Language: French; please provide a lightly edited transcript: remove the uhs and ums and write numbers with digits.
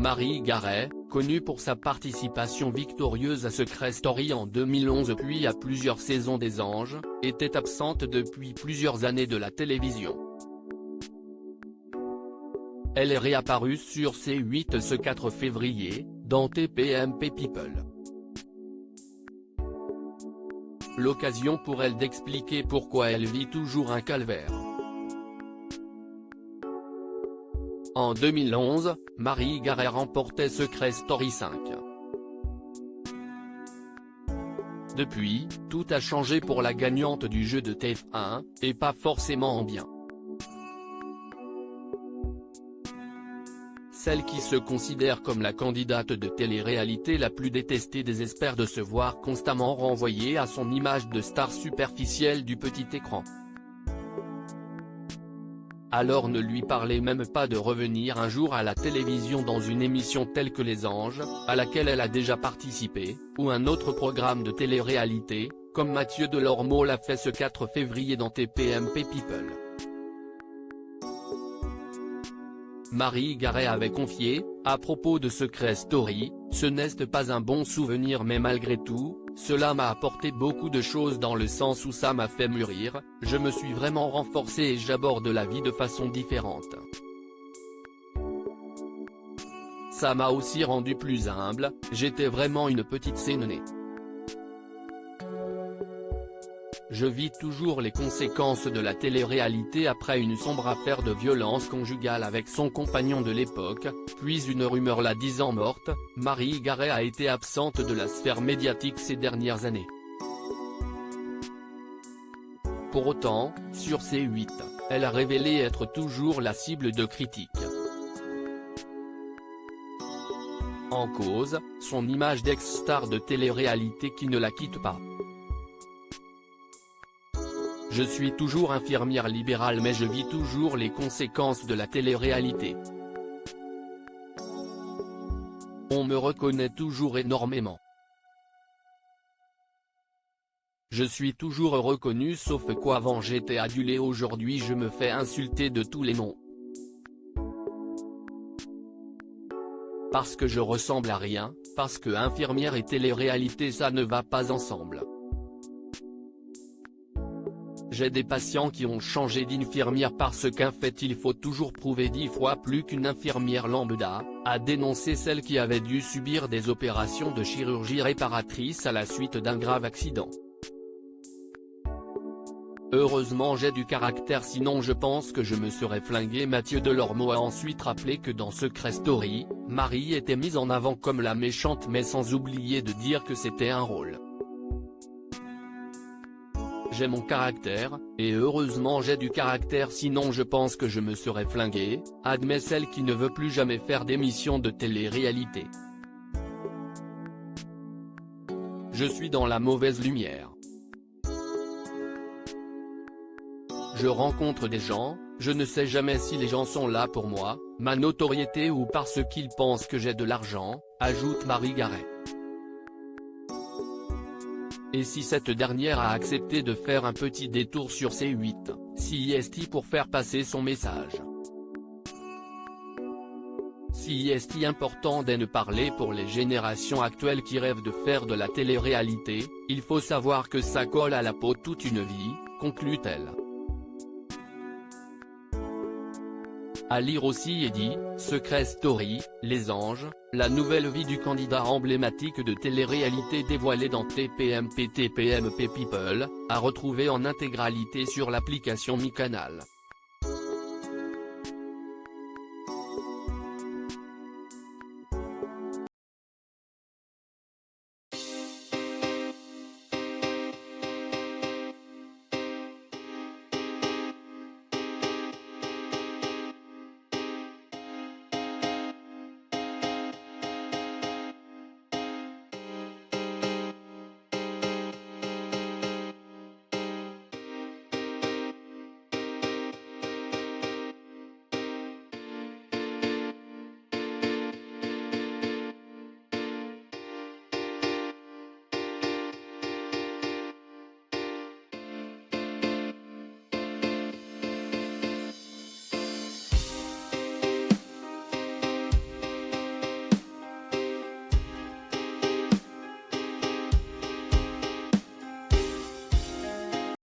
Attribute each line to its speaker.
Speaker 1: Marie Garet, connue pour sa participation victorieuse à Secret Story en 2011 puis à plusieurs saisons des Anges, était absente depuis plusieurs années de la télévision. Elle est réapparue sur C8 ce 4 février, dans TPMP People. L'occasion pour elle d'expliquer pourquoi elle vit toujours un calvaire. En 2011, Marie Garet remportait Secret Story 5. Depuis, tout a changé pour la gagnante du jeu de TF1, et pas forcément en bien. Celle qui se considère comme la candidate de télé-réalité la plus détestée désespère de se voir constamment renvoyée à son image de star superficielle du petit écran. Alors ne lui parlez même pas de revenir un jour à la télévision dans une émission telle que Les Anges, à laquelle elle a déjà participé, ou un autre programme de télé-réalité, comme Mathieu Delormeau l'a fait ce 4 février dans TPMP People. Marie Garet avait confié, à propos de Secret Story, « Ce n'est pas un bon souvenir mais malgré tout, cela m'a apporté beaucoup de choses dans le sens où ça m'a fait mûrir, je me suis vraiment renforcée et j'aborde la vie de façon différente. Ça m'a aussi rendu plus humble, j'étais vraiment une petite sénonée. Je vis toujours les conséquences de la télé-réalité après une sombre affaire de violence conjugale avec son compagnon de l'époque, puis une rumeur la disant morte. Marie Garet a été absente de la sphère médiatique ces dernières années. Pour autant, sur C8, elle a révélé être toujours la cible de critiques. En cause, son image d'ex-star de télé-réalité qui ne la quitte pas. Je suis toujours infirmière libérale mais je vis toujours les conséquences de la télé-réalité. On me reconnaît toujours énormément. Je suis toujours reconnue sauf qu'avant j'étais adulée, aujourd'hui je me fais insulter de tous les noms. Parce que je ressemble à rien, parce que infirmière et télé-réalité ça ne va pas ensemble. J'ai des patients qui ont changé d'infirmière parce qu'en fait il faut toujours prouver 10 fois plus qu'une infirmière lambda, a dénoncé celle qui avait dû subir des opérations de chirurgie réparatrice à la suite d'un grave accident. Heureusement j'ai du caractère sinon je pense que je me serais flingué. Mathieu Delormeau a ensuite rappelé que dans Secret Story, Marie était mise en avant comme la méchante mais sans oublier de dire que c'était un rôle. J'ai mon caractère, et heureusement j'ai du caractère sinon je pense que je me serais flingué, admet celle qui ne veut plus jamais faire d'émission de télé-réalité. Je suis dans la mauvaise lumière. Je rencontre des gens, je ne sais jamais si les gens sont là pour moi, ma notoriété ou parce qu'ils pensent que j'ai de l'argent, ajoute Marie Garet. Et si cette dernière a accepté de faire un petit détour sur C8, CIST pour faire passer son message. CIST important de ne parler pour les générations actuelles qui rêvent de faire de la télé-réalité, il faut savoir que ça colle à la peau toute une vie, conclut-elle. À lire aussi et dit, Secret Story, Les Anges, la nouvelle vie du candidat emblématique de télé-réalité dévoilée dans TPMP People, à retrouver en intégralité sur l'application Mi Canal.